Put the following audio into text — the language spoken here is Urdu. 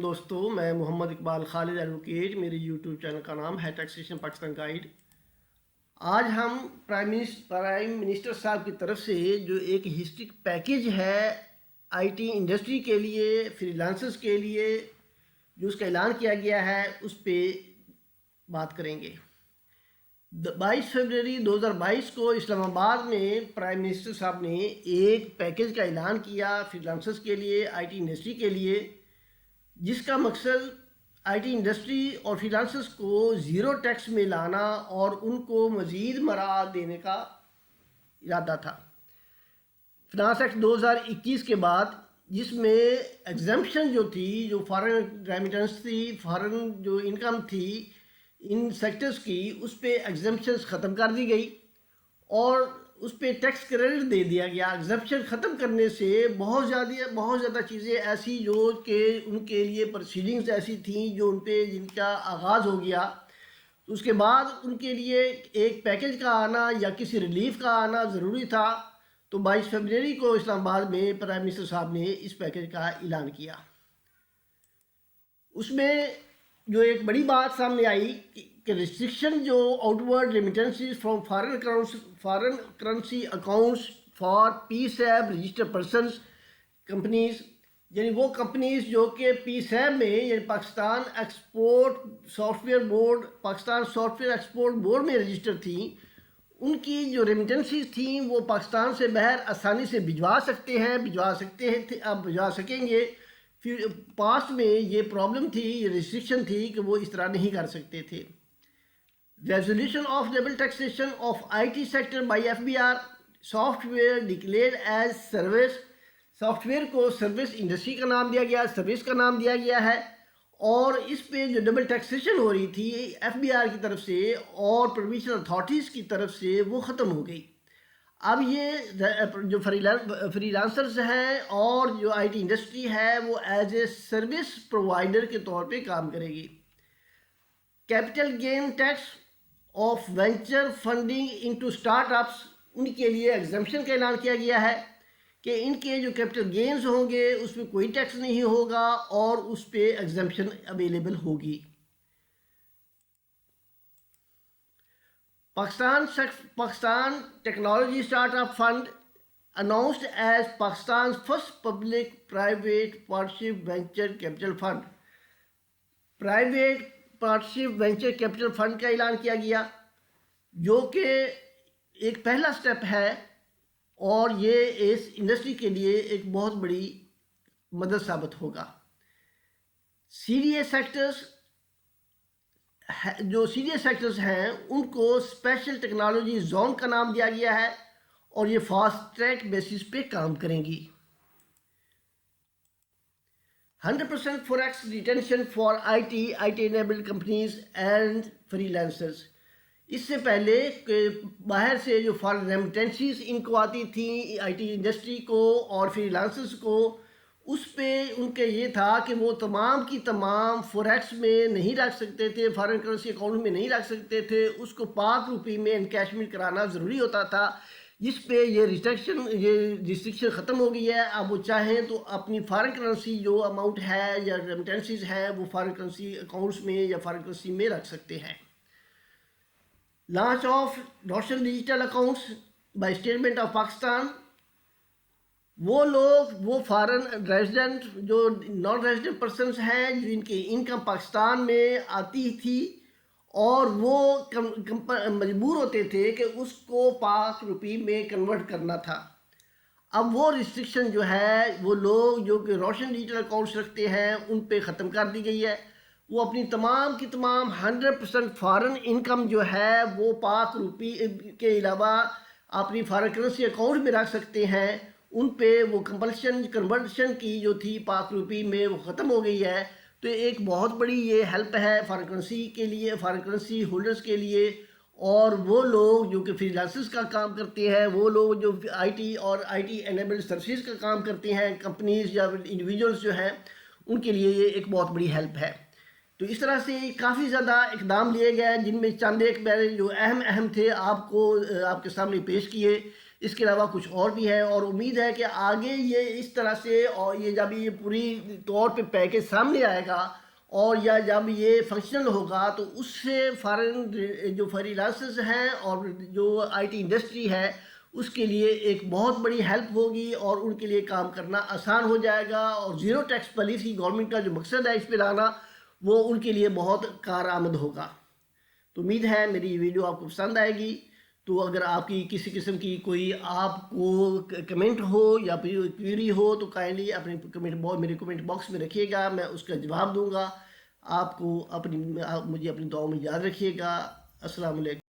دوستو، میں محمد اقبال خالد ایڈوکیٹ، میرے یوٹیوب چینل کا نام ہے ٹیکسیشن پاکستان گائیڈ۔ آج ہم پرائم منسٹر صاحب کی طرف سے جو ایک ہسٹرک پیکیج ہے آئی ٹی انڈسٹری کے لیے، فری لانسرز کے لیے، جو اس کا اعلان کیا گیا ہے، اس پہ بات کریں گے۔ 22 فروری 2022 کو اسلام آباد میں پرائم منسٹر صاحب نے ایک پیکیج کا اعلان کیا فری لانسرز کے لیے، آئی ٹی انڈسٹری کے لیے، جس کا مقصد آئی ٹی انڈسٹری اور فری لانسرز کو زیرو ٹیکس میں لانا اور ان کو مزید مراعات دینے کا ارادہ تھا۔ فنانس ایکٹ 2021 کے بعد، جس میں ایگزمپشن جو تھی، جو فارن ریمیٹنس تھی، فارن جو انکم تھی ان سیکٹرز کی، اس پہ ایگزمپشنز ختم کر دی گئی اور اس پہ ٹیکس کریڈٹ دے دیا گیا۔ ایگزمپشن ختم کرنے سے بہت زیادہ چیزیں ایسی جو کہ ان کے لیے پروسیڈنگز ایسی تھیں جو ان پہ جن کا آغاز ہو گیا، تو اس کے بعد ان کے لیے ایک پیکیج کا آنا یا کسی ریلیف کا آنا ضروری تھا۔ تو 22 فروری کو اسلام آباد میں پرائم منسٹر صاحب نے اس پیکیج کا اعلان کیا۔ اس میں جو ایک بڑی بات سامنے آئی کہ ریسٹرکشن جو out word remittances from foreign currency accounts for P سیب رجسٹرڈ پرسنز کمپنیز، یعنی وہ کمپنیز جو کہ پی سیب میں، یعنی Pakistan soft where export board میں رجسٹر تھیں، ان کی جو ریمیٹنسز تھیں وہ پاکستان سے باہر آسانی سے بھجوا سکیں گے۔ پاسٹ میں یہ پرابلم تھی، یہ ریسٹرکشن تھی کہ وہ اس طرح نہیں کر سکتے تھے۔ Resolution of double taxation of I T sector by FBR، soft where declared as service, soft where کو سروس انڈسٹری کا نام دیا گیا، سروس کا نام دیا گیا ہے، اور اس پہ جو ڈبل ٹیکسیشن ہو رہی تھی FBR کی طرف سے اور پروونشنل اتھارٹیز کی طرف سے، وہ ختم ہو گئی۔ اب یہ جو فری لانسرز ہیں اور جو آئی ٹی انڈسٹری ہے وہ ایز اے سروس پرووائڈر کے طور پہ کام کرے گی۔ Capital gain tax of venture funding into startups, ان کے لیے ایگزمپشن کا اعلان کیا گیا ہے کہ ان کے جو کیپٹل گینز ہوں گے اس پہ کوئی ٹیکس نہیں ہوگا اور اس پہ ایگزمپشن اویلیبل ہوگی۔ Pakistan technology start up fund announced as Pakistan's first public private partnership venture capital fund، private partnership venture capital fund کا اعلان کیا گیا، جو کہ ایک پہلا سٹیپ ہے اور یہ اس انڈسٹری کے لیے ایک بہت بڑی مدد ثابت ہوگا۔ جو سیریس سیکٹرز ہیں ان کو اسپیشل ٹیکنالوجی زون کا نام دیا گیا ہے اور یہ فاسٹ ٹریک بیسس پہ کام کریں گی۔ 100% forex retention for I T enabled companies and freelancers. اس سے پہلے کہ باہر سے جو فارن ریمیٹنسز ان کو آتی تھیں آئی ٹی انڈسٹری کو اور فری لانسرز کو، اس پہ ان کے یہ تھا کہ وہ تمام کی تمام فوریکس میں نہیں رکھ سکتے تھے، فارن کرنسی اکاؤنٹ میں نہیں رکھ سکتے تھے، اس کو پاک روپی میں انکیشمنٹ کرانا ضروری ہوتا تھا، جس پہ یہ ریسٹرکشن ختم ہو گئی ہے۔ اب وہ چاہیں تو اپنی فارن کرنسی جو اماؤنٹ ہے یا ریمیٹنسز ہیں وہ فارن کرنسی اکاؤنٹس میں یا فارن کرنسی میں رکھ سکتے ہیں۔ Launch of national digital accounts by state bank of Pakistan, وہ فارن ریزیڈنٹ جو نان ریزیڈنٹ پرسنس ہیں جن کی انکم پاکستان میں آتی تھی اور وہ مجبور ہوتے تھے کہ اس کو پاک روپی میں کنورٹ کرنا تھا، اب وہ ریسٹرکشن جو ہے وہ لوگ جو کہ روشن ڈیجیٹل اکاؤنٹس رکھتے ہیں ان پہ ختم کر دی گئی ہے۔ وہ اپنی تمام کی تمام 100% فارن انکم جو ہے وہ پاک روپی کے علاوہ اپنی فارن کرنسی اکاؤنٹ میں رکھ سکتے ہیں، ان پہ وہ کمپلشن کنورشن کی جو تھی پاک روپی میں وہ ختم ہو گئی ہے۔ تو ایک بہت بڑی یہ ہیلپ ہے فارن کرنسی کے لیے، فارن کرنسی ہولڈرز کے لیے، اور وہ لوگ جو کہ فری لانسرز کا کام کرتے ہیں، وہ لوگ جو آئی ٹی اور آئی ٹی انیبلڈ سروسز کا کام کرتے ہیں، کمپنیز یا انڈیویجولز جو ہیں، ان کے لیے یہ ایک بہت بڑی ہیلپ ہے۔ تو اس طرح سے کافی زیادہ اقدام لیے گئے جن میں چند ایک جو اہم تھے آپ کے سامنے پیش کیے اس کے علاوہ کچھ اور بھی ہے، اور امید ہے کہ آگے یہ اس طرح سے، اور یہ جب یہ پوری طور پہ پیکیج سامنے آئے گا اور یا جب یہ فنکشنل ہوگا تو اس سے فارن جو فری لانسرز ہیں اور جو آئی ٹی انڈسٹری ہے اس کے لیے ایک بہت بڑی ہیلپ ہوگی، اور ان کے لیے کام کرنا آسان ہو جائے گا، اور زیرو ٹیکس پالیسی گورنمنٹ کا جو مقصد ہے اس پہ لانا وہ ان کے لیے بہت کارآمد ہوگا۔ تو امید ہے میری یہ ویڈیو آپ کو پسند آئے گی۔ تو اگر آپ کی کسی قسم کی کوئی آپ کو کمنٹ ہو یا پھر کیوری ہو تو کائنڈلی اپنے میرے کمنٹ باکس میں رکھیے گا، میں اس کا جواب دوں گا۔ آپ مجھے اپنی دعاؤں میں یاد رکھیے گا۔ السلام علیکم۔